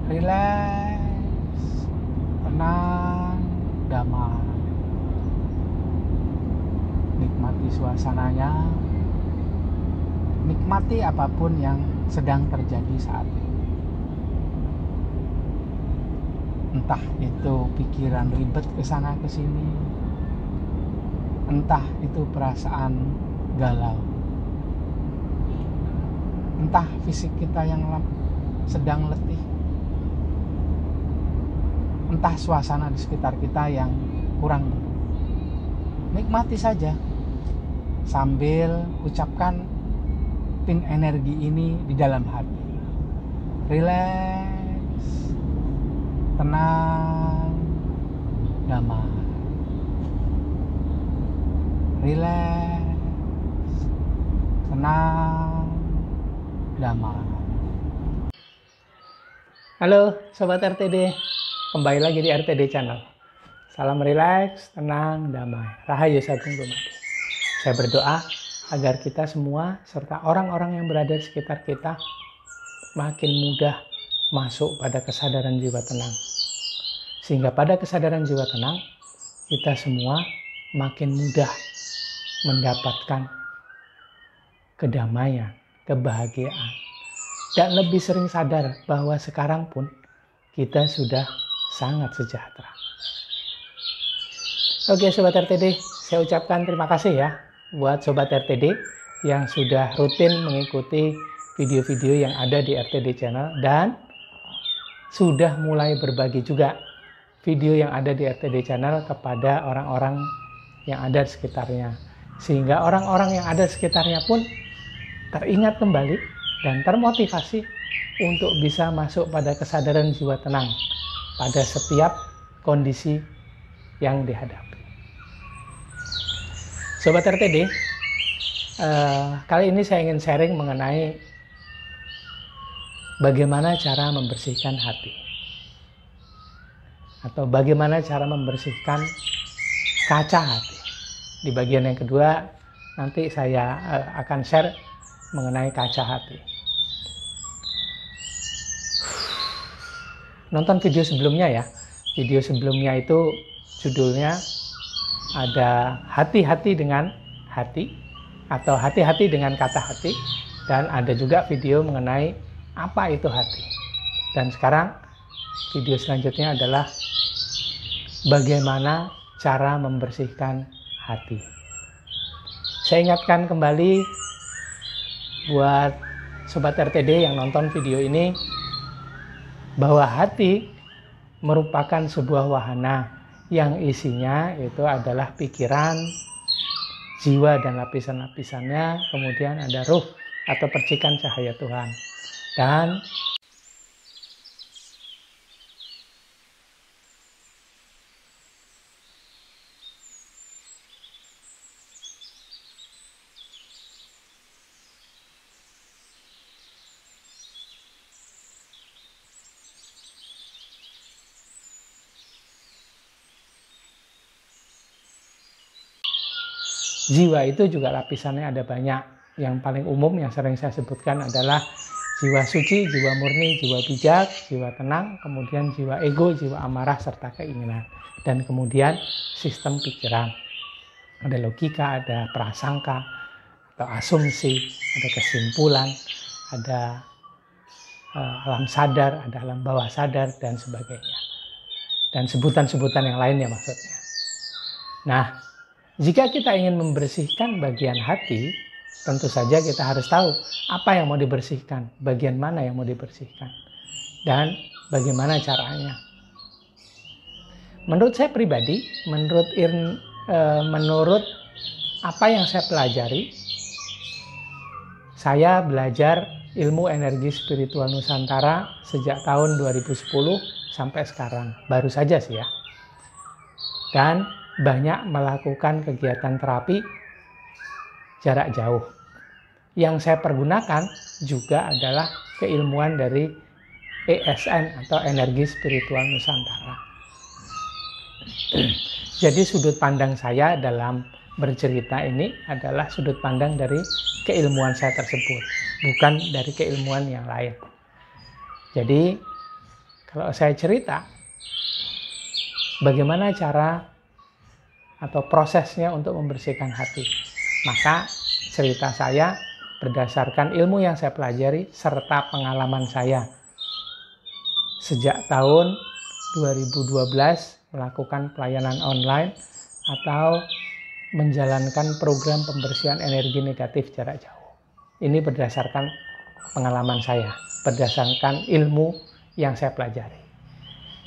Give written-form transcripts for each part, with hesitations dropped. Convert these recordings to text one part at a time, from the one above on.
rileks, tenang, damai. Nikmati suasananya, nikmati apapun yang sedang terjadi saat ini. Entah itu pikiran ribet kesana kesini, entah itu perasaan galau, entah fisik kita yang sedang letih, entah suasana di sekitar kita yang kurang. Nikmati saja sambil ucapkan pin energi ini di dalam hati. Rileks, tenang, damai. Rileks, tenang, damai. Halo Sobat RTD, kembali lagi di RTD Channel. Salam rileks, tenang, damai. Rahayu Sagung Dumadi. Saya berdoa agar kita semua serta orang-orang yang berada di sekitar kita makin mudah masuk pada kesadaran jiwa tenang. Sehingga pada kesadaran jiwa tenang, kita semua makin mudah mendapatkan kedamaian, kebahagiaan. Dan lebih sering sadar bahwa sekarang pun kita sudah sangat sejahtera. Oke Sobat RTD, saya ucapkan terima kasih ya buat Sobat RTD yang sudah rutin mengikuti video-video yang ada di RTD Channel dan sudah mulai berbagi juga video yang ada di RTD Channel kepada orang-orang yang ada di sekitarnya. Sehingga orang-orang yang ada di sekitarnya pun teringat kembali dan termotivasi untuk bisa masuk pada kesadaran jiwa tenang pada setiap kondisi yang dihadapi. Sobat RTD, kali ini saya ingin sharing mengenai bagaimana cara membersihkan hati. Atau bagaimana cara membersihkan kaca hati. Di bagian yang kedua, nanti saya akan share mengenai kaca hati. Nonton video sebelumnya ya. Video sebelumnya itu judulnya ada hati-hati dengan hati atau hati-hati dengan kata hati, dan ada juga video mengenai apa itu hati. Dan sekarang video selanjutnya adalah bagaimana cara membersihkan hati. Saya ingatkan kembali buat Sobat RTD yang nonton video ini bahwa hati merupakan sebuah wahana yang isinya itu adalah pikiran, jiwa dan lapisan-lapisannya, kemudian ada ruh atau percikan cahaya Tuhan. Dan jiwa itu juga lapisannya ada banyak. Yang paling umum yang sering saya sebutkan adalah jiwa suci, jiwa murni, jiwa bijak, jiwa tenang, kemudian jiwa ego, jiwa amarah, serta keinginan. Dan kemudian sistem pikiran. Ada logika, ada prasangka, atau asumsi, ada kesimpulan, ada alam sadar, ada alam bawah sadar, dan sebagainya. Dan sebutan-sebutan yang lainnya maksudnya. Nah, jika kita ingin membersihkan bagian hati, tentu saja kita harus tahu apa yang mau dibersihkan, bagian mana yang mau dibersihkan, dan bagaimana caranya. Menurut saya pribadi, menurut apa yang saya pelajari, saya belajar ilmu energi spiritual Nusantara sejak tahun 2010 sampai sekarang. Baru saja sih ya. Dan banyak melakukan kegiatan terapi jarak jauh. Yang saya pergunakan juga adalah keilmuan dari ESN atau Energi Spiritual Nusantara. Jadi sudut pandang saya dalam bercerita ini adalah sudut pandang dari keilmuan saya tersebut, bukan dari keilmuan yang lain. Jadi Kalau saya cerita, bagaimana cara atau prosesnya untuk membersihkan hati, maka cerita saya berdasarkan ilmu yang saya pelajari serta pengalaman saya sejak tahun 2012 melakukan pelayanan online atau menjalankan program pembersihan energi negatif jarak jauh. Ini berdasarkan pengalaman saya, berdasarkan ilmu yang saya pelajari.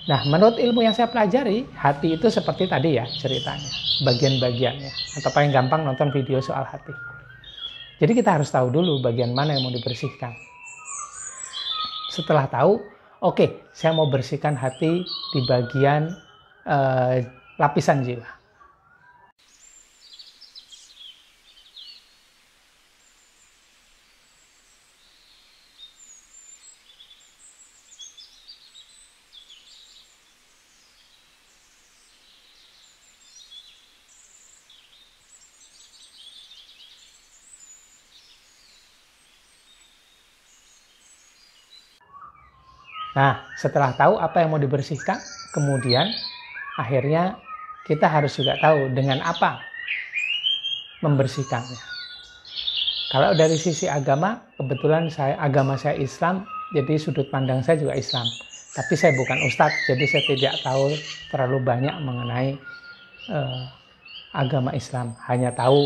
Nah, menurut ilmu yang saya pelajari, hati itu seperti tadi ya ceritanya, bagian-bagiannya. Atau paling gampang nonton video soal hati. Jadi kita harus tahu dulu bagian mana yang mau dibersihkan. Setelah tahu, oke, saya mau bersihkan hati di bagian lapisan jiwa. Nah, setelah tahu apa yang mau dibersihkan, kemudian akhirnya kita harus juga tahu dengan apa membersihkannya. Kalau dari sisi agama, kebetulan agama saya Islam, jadi sudut pandang saya juga Islam. Tapi saya bukan ustadz, jadi saya tidak tahu terlalu banyak mengenai agama Islam. Hanya tahu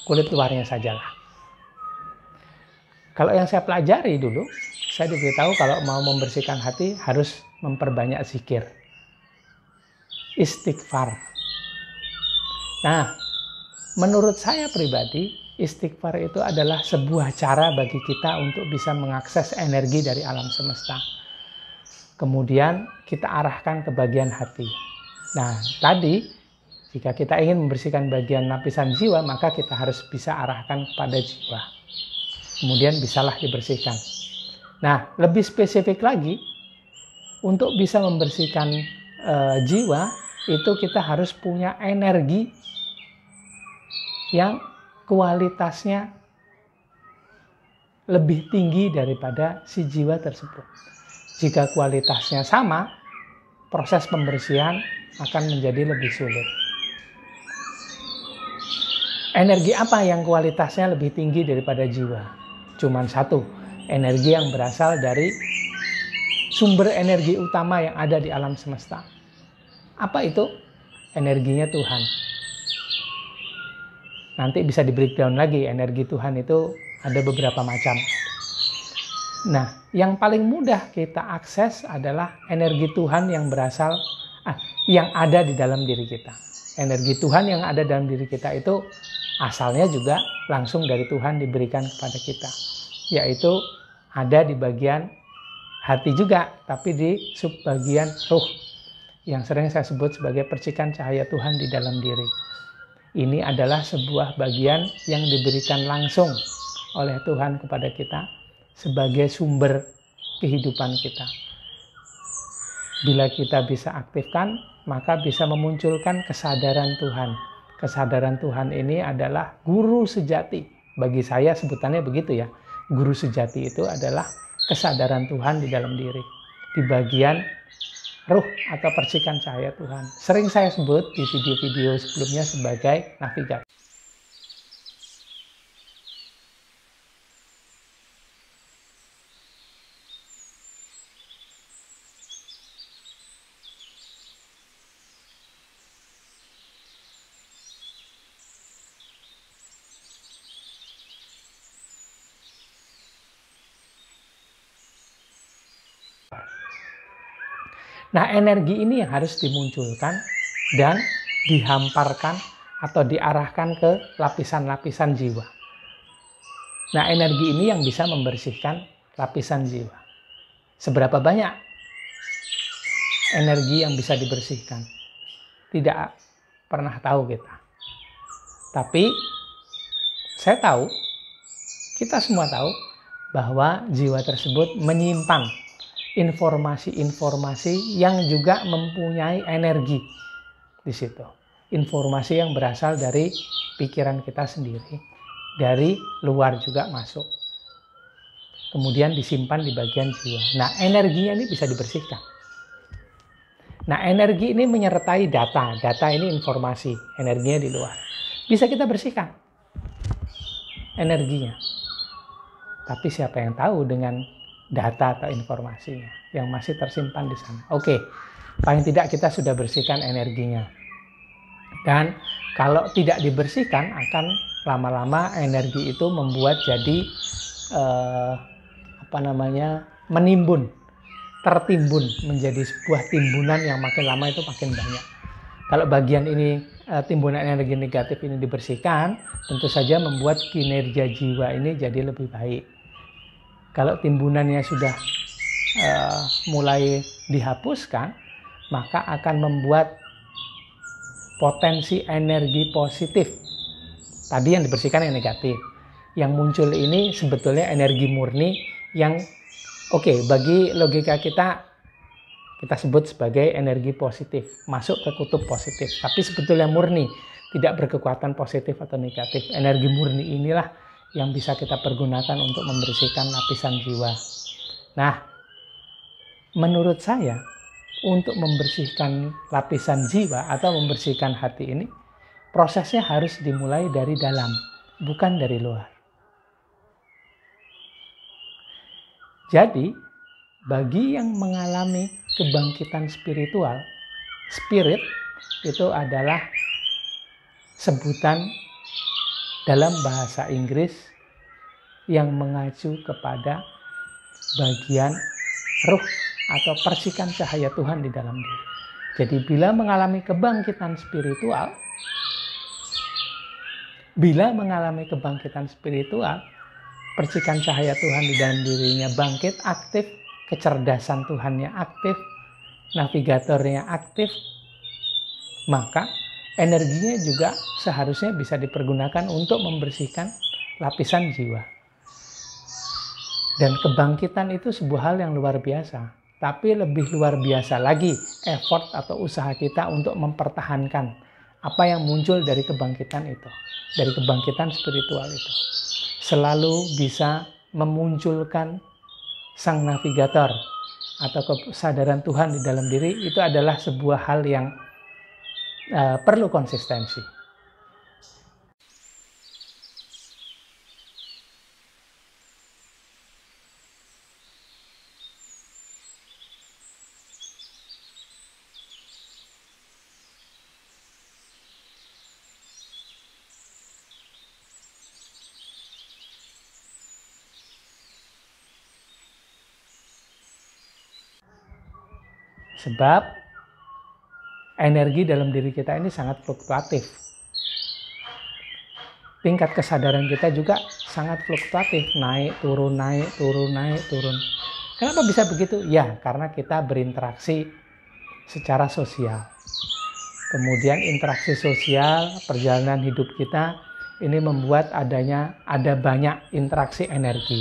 kulit luarnya sajalah. Kalau yang saya pelajari dulu, saya diberitahu kalau mau membersihkan hati harus memperbanyak zikir, istighfar. Nah, menurut saya pribadi, istighfar itu adalah sebuah cara bagi kita untuk bisa mengakses energi dari alam semesta. Kemudian kita arahkan ke bagian hati. Nah, tadi jika kita ingin membersihkan bagian lapisan jiwa, maka kita harus bisa arahkan kepada jiwa. Kemudian bisalah dibersihkan. Nah, lebih spesifik lagi, untuk bisa membersihkan jiwa, itu kita harus punya energi yang kualitasnya lebih tinggi daripada si jiwa tersebut. Jika kualitasnya sama, proses pembersihan akan menjadi lebih sulit. Energi apa yang kualitasnya lebih tinggi daripada jiwa? Cuman satu, energi yang berasal dari sumber energi utama yang ada di alam semesta. Apa itu? Energinya Tuhan. Nanti bisa di breakdown lagi, energi Tuhan itu ada beberapa macam. Nah, yang paling mudah kita akses adalah energi Tuhan yang berasal, yang ada di dalam diri kita. Energi Tuhan yang ada dalam diri kita itu asalnya juga langsung dari Tuhan diberikan kepada kita, yaitu ada di bagian hati juga, tapi di subbagian ruh, yang sering saya sebut sebagai percikan cahaya Tuhan di dalam diri. Ini adalah sebuah bagian yang diberikan langsung oleh Tuhan kepada kita sebagai sumber kehidupan kita. Bila kita bisa aktifkan, maka bisa memunculkan kesadaran Tuhan. Kesadaran Tuhan ini adalah guru sejati. Bagi saya sebutannya begitu ya. Guru sejati itu adalah kesadaran Tuhan di dalam diri. Di bagian ruh atau percikan cahaya Tuhan. Sering saya sebut di video-video sebelumnya sebagai navigator. Nah, energi ini yang harus dimunculkan dan dihamparkan atau diarahkan ke lapisan-lapisan jiwa. Nah, energi ini yang bisa membersihkan lapisan jiwa. Seberapa banyak energi yang bisa dibersihkan? Tidak pernah tahu kita. Tapi saya tahu, kita semua tahu bahwa jiwa tersebut menyimpan informasi-informasi yang juga mempunyai energi di situ. Informasi yang berasal dari pikiran kita sendiri, dari luar juga masuk. Kemudian disimpan di bagian jiwa. Nah, energinya ini bisa dibersihkan. Nah, energi ini menyertai data. Data ini informasi, energinya di luar. Bisa kita bersihkan energinya. Tapi siapa yang tahu dengan data atau informasinya yang masih tersimpan di sana. Oke, paling tidak kita sudah bersihkan energinya. Dan kalau tidak dibersihkan, akan lama-lama energi itu membuat jadi menimbun, tertimbun menjadi sebuah timbunan yang makin lama itu makin banyak. Kalau bagian ini timbunan energi negatif ini dibersihkan, tentu saja membuat kinerja jiwa ini jadi lebih baik. Kalau timbunannya sudah mulai dihapuskan, maka akan membuat potensi energi positif. Tadi yang dibersihkan yang negatif. Yang muncul ini sebetulnya energi murni yang bagi logika kita sebut sebagai energi positif, masuk ke kutub positif. Tapi sebetulnya murni, tidak berkekuatan positif atau negatif. Energi murni inilah yang bisa kita pergunakan untuk membersihkan lapisan jiwa. Nah, menurut saya, untuk membersihkan lapisan jiwa atau membersihkan hati ini, prosesnya harus dimulai dari dalam, bukan dari luar. Jadi, bagi yang mengalami kebangkitan spiritual, spirit itu adalah sebutan dalam bahasa Inggris yang mengacu kepada bagian ruh atau percikan cahaya Tuhan di dalam diri. Jadi bila mengalami kebangkitan spiritual, percikan cahaya Tuhan di dalam dirinya bangkit, aktif, kecerdasan Tuhannya aktif, navigatornya aktif, maka energinya juga seharusnya bisa dipergunakan untuk membersihkan lapisan jiwa. Dan kebangkitan itu sebuah hal yang luar biasa. Tapi lebih luar biasa lagi effort atau usaha kita untuk mempertahankan apa yang muncul dari kebangkitan itu. Dari kebangkitan spiritual itu. Selalu bisa memunculkan sang navigator atau kesadaran Tuhan di dalam diri, itu adalah sebuah hal yang perlu konsistensi. Sebab energi dalam diri kita ini sangat fluktuatif. Tingkat kesadaran kita juga sangat fluktuatif, naik, turun, naik, turun, naik, turun. Kenapa bisa begitu? Ya, karena kita berinteraksi secara sosial. Kemudian interaksi sosial, perjalanan hidup kita ini membuat ada banyak interaksi energi.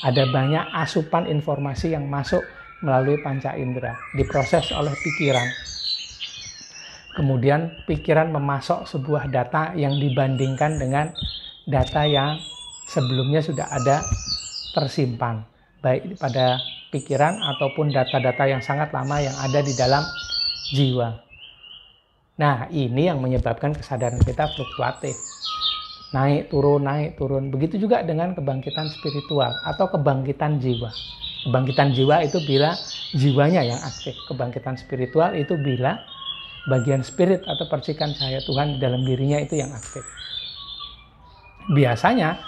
Ada banyak asupan informasi yang masuk melalui panca indera, diproses oleh pikiran. Kemudian pikiran memasok sebuah data yang dibandingkan dengan data yang sebelumnya sudah ada tersimpan, baik pada pikiran ataupun data-data yang sangat lama yang ada di dalam jiwa. Nah, ini yang menyebabkan kesadaran kita fluktuatif. Naik, turun. Begitu juga dengan kebangkitan spiritual atau kebangkitan jiwa. Kebangkitan jiwa itu bila jiwanya yang aktif. Kebangkitan spiritual itu bila bagian spirit atau percikan cahaya Tuhan di dalam dirinya itu yang aktif. Biasanya,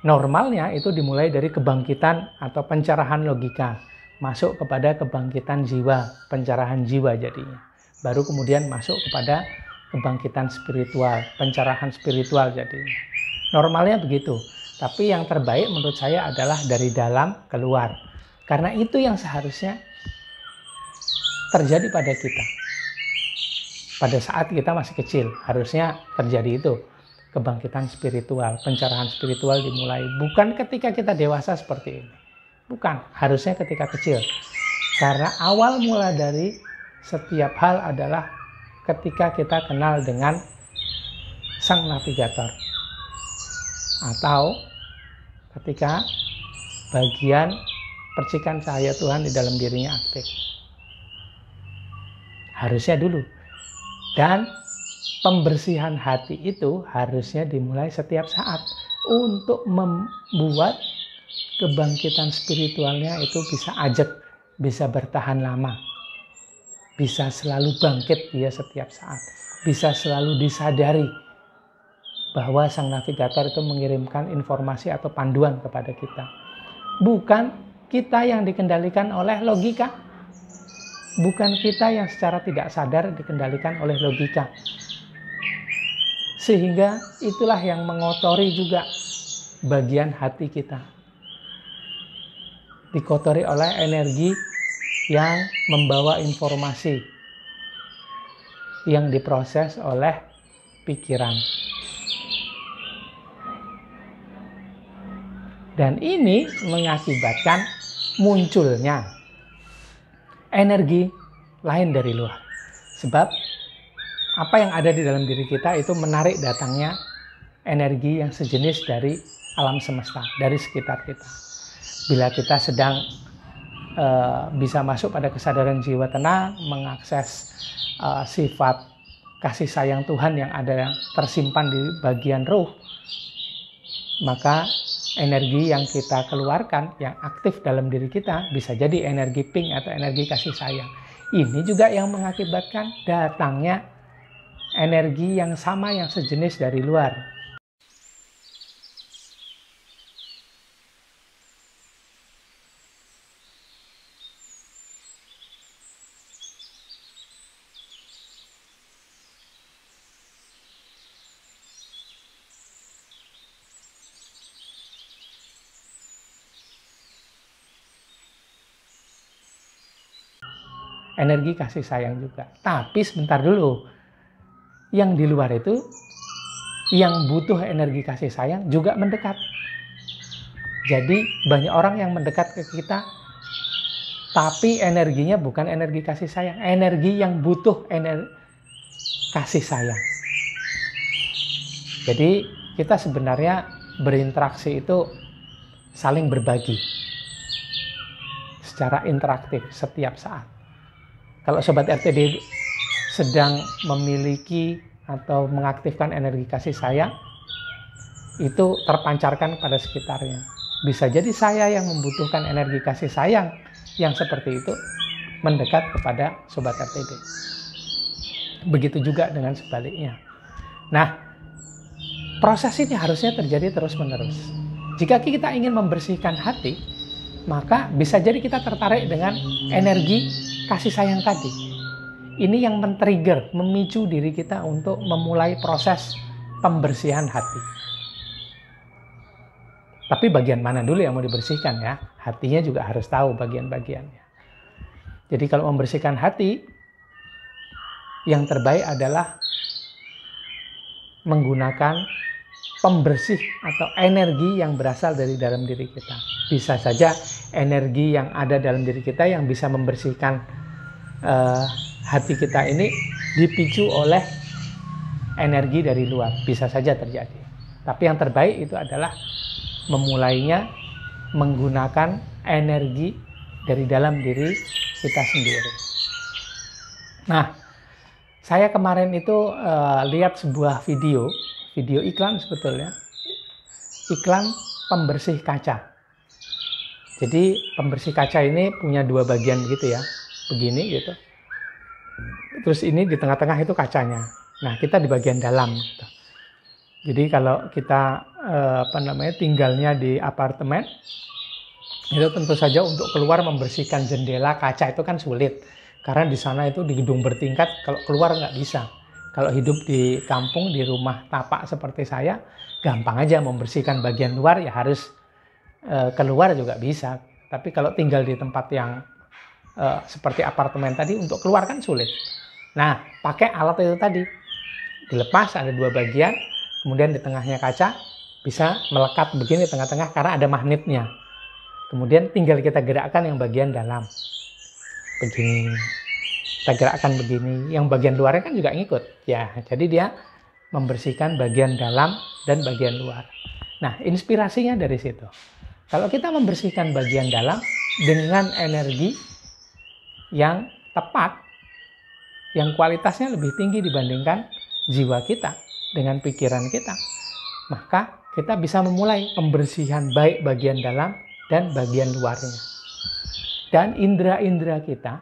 normalnya itu dimulai dari kebangkitan atau pencerahan logika. Masuk kepada kebangkitan jiwa, pencerahan jiwa jadinya. Baru kemudian masuk kepada kebangkitan spiritual, pencerahan spiritual jadinya. Normalnya begitu. Tapi yang terbaik menurut saya adalah dari dalam keluar. Karena itu yang seharusnya terjadi pada kita. Pada saat kita masih kecil, harusnya terjadi itu. Kebangkitan spiritual, pencerahan spiritual dimulai. Bukan ketika kita dewasa seperti ini. Bukan, harusnya ketika kecil. Karena awal mula dari setiap hal adalah ketika kita kenal dengan sang navigator. Atau ketika bagian percikan cahaya Tuhan di dalam dirinya aktif. Harusnya dulu. Dan pembersihan hati itu harusnya dimulai setiap saat untuk membuat kebangkitan spiritualnya itu bisa ajak, bisa bertahan lama, bisa selalu bangkit dia setiap saat, bisa selalu disadari bahwa sang navigator itu mengirimkan informasi atau panduan kepada kita. Bukan kita yang dikendalikan oleh logika, bukan kita yang secara tidak sadar dikendalikan oleh logika. Sehingga itulah yang mengotori juga bagian hati kita. Dikotori oleh energi yang membawa informasi yang diproses oleh pikiran. Dan ini mengakibatkan munculnya energi lain dari luar. Sebab apa yang ada di dalam diri kita itu menarik datangnya energi yang sejenis dari alam semesta, dari sekitar kita. Bila kita sedang bisa masuk pada kesadaran jiwa tenang, mengakses sifat kasih sayang Tuhan yang ada tersimpan di bagian ruh, maka energi yang kita keluarkan, yang aktif dalam diri kita, bisa jadi energi pink atau energi kasih sayang. Ini juga yang mengakibatkan datangnya energi yang sama, yang sejenis dari luar. Energi kasih sayang juga. Tapi sebentar dulu, yang di luar itu, yang butuh energi kasih sayang juga mendekat. Jadi banyak orang yang mendekat ke kita, tapi energinya bukan energi kasih sayang, energi yang butuh kasih sayang. Jadi kita sebenarnya berinteraksi itu saling berbagi secara interaktif setiap saat. Kalau Sobat RTD sedang memiliki atau mengaktifkan energi kasih sayang, itu terpancarkan pada sekitarnya. Bisa jadi saya yang membutuhkan energi kasih sayang yang seperti itu mendekat kepada Sobat RTD. Begitu juga dengan sebaliknya. Nah, proses ini harusnya terjadi terus-menerus. Jika kita ingin membersihkan hati, maka bisa jadi kita tertarik dengan energi kasih sayang tadi. Ini yang men-trigger, memicu diri kita untuk memulai proses pembersihan hati. Tapi bagian mana dulu yang mau dibersihkan ya? Hatinya juga harus tahu bagian-bagiannya. Jadi kalau membersihkan hati, yang terbaik adalah menggunakan pembersih atau energi yang berasal dari dalam diri kita. Bisa saja energi yang ada dalam diri kita yang bisa membersihkan hati kita ini dipicu oleh energi dari luar. Bisa saja terjadi. Tapi yang terbaik itu adalah memulainya menggunakan energi dari dalam diri kita sendiri. Nah, saya kemarin itu lihat sebuah video iklan sebetulnya. Iklan pembersih kaca. Jadi pembersih kaca ini punya dua bagian gitu ya. Begini gitu. Terus ini di tengah-tengah itu kacanya. Nah, kita di bagian dalam gitu. Jadi kalau kita tinggalnya di apartemen, itu tentu saja untuk keluar membersihkan jendela kaca itu kan sulit. Karena di sana itu di gedung bertingkat, kalau keluar nggak bisa. Kalau hidup di kampung, di rumah tapak seperti saya, gampang aja membersihkan bagian luar, ya harus keluar juga bisa. Tapi kalau tinggal di tempat yang seperti apartemen tadi, untuk keluar kan sulit. Nah, pakai alat itu tadi. Dilepas, ada dua bagian, kemudian di tengahnya kaca, bisa melekat begini di tengah-tengah karena ada magnetnya. Kemudian tinggal kita gerakkan yang bagian dalam. Begini. Kita gerakkan begini. Yang bagian luarnya kan juga ngikut. Ya, jadi dia membersihkan bagian dalam dan bagian luar. Nah, inspirasinya dari situ. Kalau kita membersihkan bagian dalam dengan energi yang tepat, yang kualitasnya lebih tinggi dibandingkan jiwa kita dengan pikiran kita. Maka kita bisa memulai pembersihan baik bagian dalam dan bagian luarnya. Dan indera-indera kita,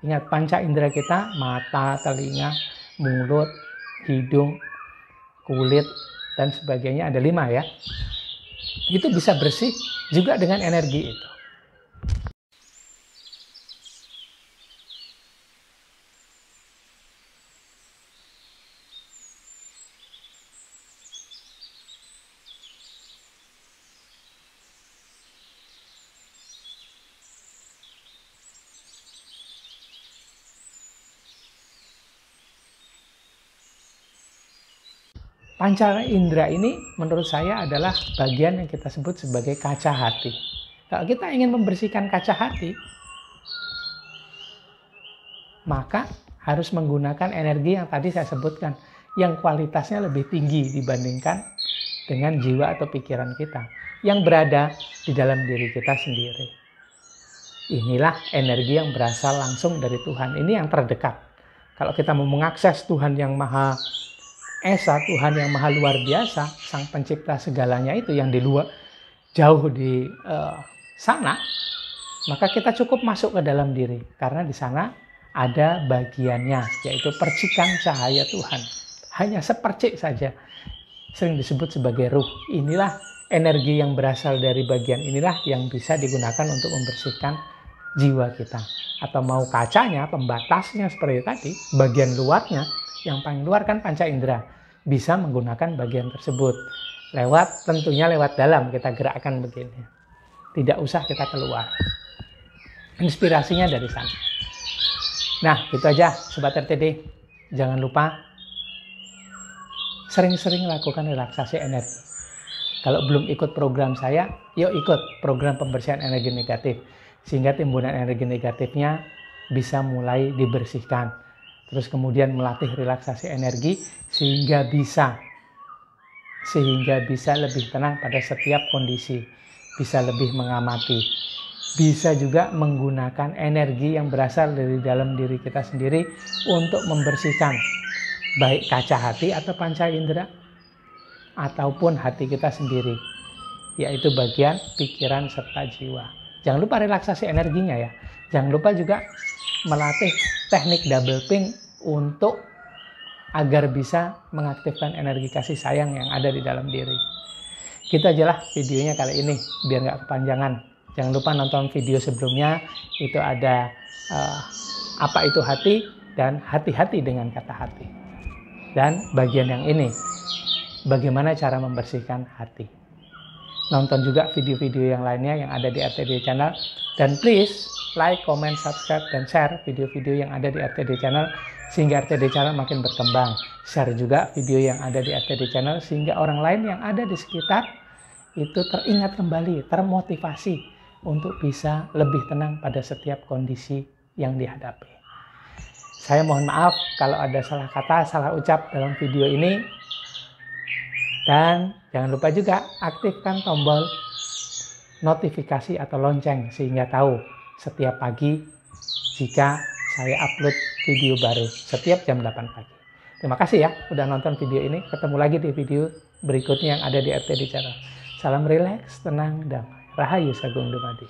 ingat panca indera kita, mata, telinga, mulut, hidung, kulit, dan sebagainya, ada 5 ya. Itu bisa bersih juga dengan energi itu. Panca indera ini menurut saya adalah bagian yang kita sebut sebagai kaca hati. Kalau kita ingin membersihkan kaca hati, maka harus menggunakan energi yang tadi saya sebutkan, yang kualitasnya lebih tinggi dibandingkan dengan jiwa atau pikiran kita, yang berada di dalam diri kita sendiri. Inilah energi yang berasal langsung dari Tuhan. Ini yang terdekat. Kalau kita mau mengakses Tuhan yang Maha Esa, Tuhan yang maha luar biasa, sang pencipta segalanya itu yang di luar, jauh di sana, maka kita cukup masuk ke dalam diri. Karena di sana ada bagiannya, yaitu percikan cahaya Tuhan. Hanya sepercik saja, sering disebut sebagai ruh. Inilah energi yang berasal dari bagian inilah yang bisa digunakan untuk membersihkan jiwa kita. Atau mau kacanya, pembatasnya seperti tadi, bagian luarnya, yang paling luar kan panca indera, bisa menggunakan bagian tersebut. Tentunya lewat dalam kita gerakkan begini. Tidak usah kita keluar. Inspirasinya dari sana. Nah, gitu aja Sobat RTD. Jangan lupa sering-sering lakukan relaksasi energi. Kalau belum ikut program saya, yuk ikut program pembersihan energi negatif. Sehingga timbunan energi negatifnya bisa mulai dibersihkan. Terus kemudian melatih relaksasi energi sehingga bisa lebih tenang pada setiap kondisi, bisa lebih mengamati, bisa juga menggunakan energi yang berasal dari dalam diri kita sendiri untuk membersihkan baik kaca hati atau panca indera ataupun hati kita sendiri, yaitu bagian pikiran serta jiwa. Jangan lupa relaksasi energinya ya. Jangan lupa juga melatih teknik double pink untuk agar bisa mengaktifkan energi kasih sayang yang ada di dalam diri. Gitu aja lah videonya kali ini biar nggak kepanjangan. Jangan lupa nonton video sebelumnya, itu ada apa itu hati dan hati-hati dengan kata hati. Dan bagian yang ini, bagaimana cara membersihkan hati. Nonton juga video-video yang lainnya yang ada di RTD Channel. Dan please like, comment, subscribe, dan share video-video yang ada di RTD Channel sehingga RTD Channel makin berkembang. Share juga video yang ada di RTD Channel sehingga orang lain yang ada di sekitar itu teringat kembali, termotivasi untuk bisa lebih tenang pada setiap kondisi yang dihadapi. Saya mohon maaf kalau ada salah kata, salah ucap dalam video ini. Dan jangan lupa juga aktifkan tombol notifikasi atau lonceng sehingga tahu setiap pagi jika saya upload video baru setiap jam 8 pagi. Terima kasih ya udah nonton video ini. Ketemu lagi di video berikutnya yang ada di RTD Channel. Salam rileks, tenang, damai. Rahayu Sagung Dumadi.